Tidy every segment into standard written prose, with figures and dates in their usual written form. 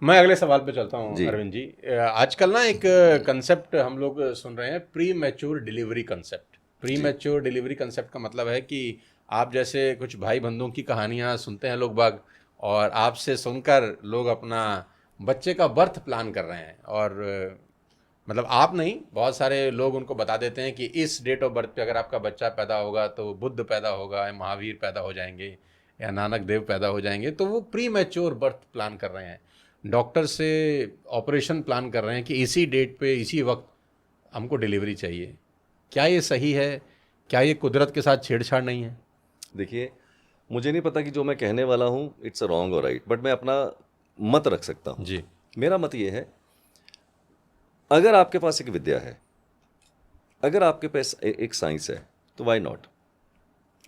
मैं अगले सवाल पे चलता हूँ जी। अरविंद जी। आजकल ना एक कंसेप्ट हम लोग सुन रहे हैं, premature delivery concept. Pre जी। मैच्योर डिलीवरी कंसेप्ट का मतलब है कि आप जैसे कुछ भाई बंधुओं की कहानियाँ सुनते हैं लोग बाग, और आपसे सुनकर लोग अपना बच्चे का बर्थ प्लान कर रहे हैं। और मतलब आप नहीं, बहुत सारे लोग उनको बता देते हैं कि इस डेट ऑफ बर्थ पे अगर आपका बच्चा पैदा होगा तो बुद्ध पैदा होगा, या महावीर पैदा हो जाएंगे, या नानक देव पैदा हो जाएंगे। तो वो प्री मैच्योर बर्थ प्लान कर रहे हैं, डॉक्टर से ऑपरेशन प्लान कर रहे हैं कि इसी डेट पे इसी वक्त हमको डिलीवरी चाहिए। क्या ये सही है? क्या ये कुदरत के साथ छेड़छाड़ नहीं है? देखिए, मुझे नहीं पता कि जो मैं कहने वाला हूँ इट्स अ रॉन्ग और राइट, बट मैं अपना मत रख सकता हूँ। जी। मेरा मत ये है, अगर आपके पास एक विद्या है, अगर आपके पास एक साइंस है, तो वाई नॉट,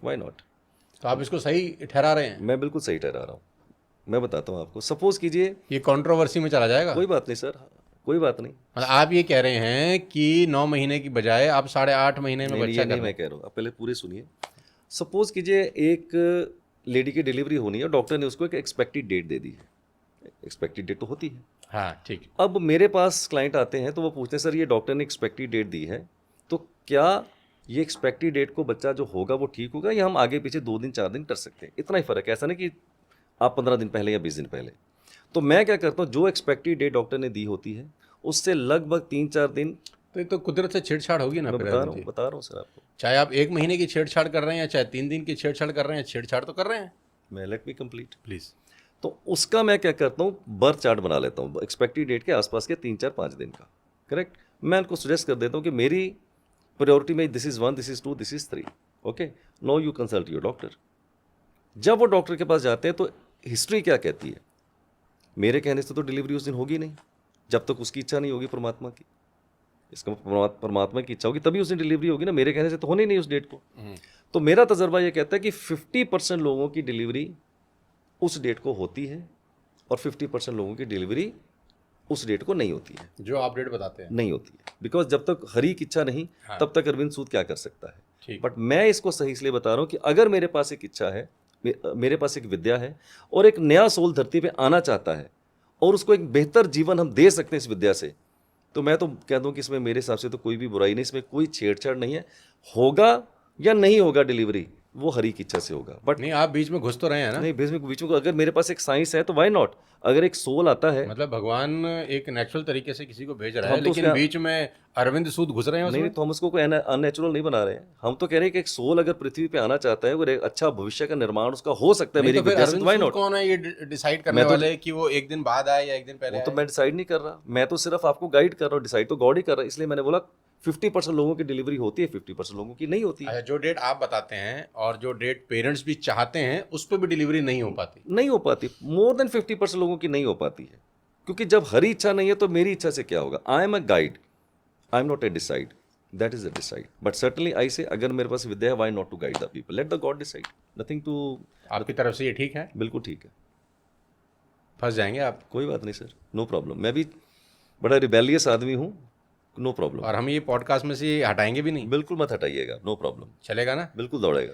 वाई नॉट। तो आप इसको सही ठहरा रहे हैं? मैं बिल्कुल सही ठहरा रहा हूँ। मैं बताता हूँ आपको, सपोज कीजिए, ये कंट्रोवर्सी में चला जाएगा? कोई बात नहीं सर, कोई बात नहीं। मतलब आप ये कह रहे हैं कि 9 महीने की बजाय आप 8.5 महीने में नहीं नहीं, ये बच्चा कर नहीं रहे मैं हैं? कह रहा हूँ, आप पहले पूरे सुनिए। सपोज कीजिए एक लेडी की डिलीवरी होनी है, डॉक्टर ने उसको एक एक्सपेक्टेड डेट दे दी है। एक्सपेक्टेड डेट तो होती है। हाँ, ठीक है। अब मेरे पास क्लाइंट आते हैं तो वो पूछते हैं, सर ये डॉक्टर ने एक्सपेक्टेड डेट दी है, तो क्या ये एक्सपेक्टेड डेट को बच्चा जो होगा वो ठीक होगा, या हम आगे पीछे 2 दिन 4 दिन कर सकते हैं? इतना ही फ़र्क है, ऐसा नहीं कि आप 15 दिन पहले या 20 दिन पहले। तो मैं क्या करता हूँ, जो एक्सपेक्टेड डेट डॉक्टर ने दी होती है उससे लगभग 3-4 दिन। तो ये तो कुदरत से छेड़छाड़ होगी ना मैं फिर बता अरविंद रहा हूँ, जी। बता रहा हूँ सर आपको। चाहे आप 1 महीने की छेड़छाड़ कर रहे हैं या चाहे 3 दिन की छेड़छाड़ कर रहे हैं, छेड़छाड़ तो कर रहे हैं। मैं लेट मी कंप्लीट। प्लीज। तो उसका मैं क्या करता हूँ, बर्थ चार्ट बना लेता हूँ एक्सपेक्टेड डेट के आसपास के 3-4-5 दिन का। करेक्ट। मैं उनको सजेस्ट कर देता हूँ कि मेरी प्रायोरिटी में this is 1, this is 2, this is 3। Okay, no you consult your doctor. जब वो डॉक्टर के पास जाते हैं तो हिस्ट्री क्या कहती है, मेरे कहने से तो डिलीवरी उस दिन होगी नहीं, जब तक उसकी इच्छा नहीं होगी परमात्मा की। इसका परमात्मा की इच्छा होगी तभी उस दिन डिलीवरी होगी ना, मेरे कहने से तो होनी नहीं उस डेट को। तो मेरा तजर्बा ये कहता है कि 50% लोगों की डिलीवरी उस डेट को होती है, और 50% लोगों की डिलीवरी उस डेट को नहीं होती है। जो आप डेट बताते हैं। नहीं होती है, बिकॉज जब तक हरी की इच्छा नहीं, हाँ। तब तक अरविंद सूद क्या कर सकता है। ठीक। बट मैं इसको सही इसलिए बता रहा हूँ कि अगर मेरे पास एक इच्छा है, मेरे पास एक विद्या है, और एक नया सोल धरती पे आना चाहता है, और उसको एक बेहतर जीवन हम दे सकते हैं इस विद्या से, तो मैं तो कह दूं कि इसमें मेरे हिसाब से तो कोई भी बुराई नहीं, इसमें कोई छेड़छाड़ नहीं है। होगा या नहीं होगा डिलीवरी, वो हरी की इच्छा से होगा। बट नहीं, आप बीच में घुस तो रहे हैं ना? नहीं, बीच में अगर मेरे पास एक साइंस है तो वाई नॉट। अगर एक सोल आता है, मतलब भगवान एक नेचुरल तरीके से किसी को भेज रहा तो है, हम तो लेकिन उसका बीच में अरविंद सूद घुस रहे हैं नहीं, उसमें। तो हम उसको कोई अननेचुरल नहीं बना रहे हैं। हम तो कह रहे हैं कि एक सोल अगर पृथ्वी पे आना चाहता है और एक अच्छा भविष्य का निर्माण उसका हो सकता है नहीं मेरी तो फिर विद्या से, अरविंद तो वाई सूद नॉट। कौन है ये डिसाइड करने मैं तो वाले कि वो एक दिन बाद आए या एक दिन पहले वो तो आए? मैं डिसाइड नहीं कर रहा, मैं तो सिर्फ आपको गाइड कर रहा हूँ। डिसाइड तो गॉड ही कर रहा है, इसलिए मैंने बोला 50% लोगों की डिलीवरी होती है, 50% लोगों की नहीं होती है। अच्छा, जो डेट आप बताते हैं और जो डेट पेरेंट्स भी चाहते हैं उस पर भी डिलीवरी नहीं हो पाती? नहीं हो पाती, मोर देन 50% लोगों की नहीं हो पाती है। क्योंकि जब हरी इच्छा नहीं है तो मेरी इच्छा से क्या होगा। I am a guide, I am not a decide, that is a decide. But certainly I say, अगर मेरे पास विद्या है, why not to guide the people, let the God decide, nothing to. आपकी तरफ से ये ठीक है? बिल्कुल ठीक है। फंस जाएंगे आप। कोई बात नहीं सर, नो प्रॉब्लम। मैं भी बड़ा रिबेलियस आदमी हूँ, नो प्रॉब्लम। और हम ये पॉडकास्ट में से हटाएंगे भी नहीं? बिल्कुल मत हटाइएगा, नो प्रॉब्लम। चलेगा ना? बिल्कुल दौड़ेगा।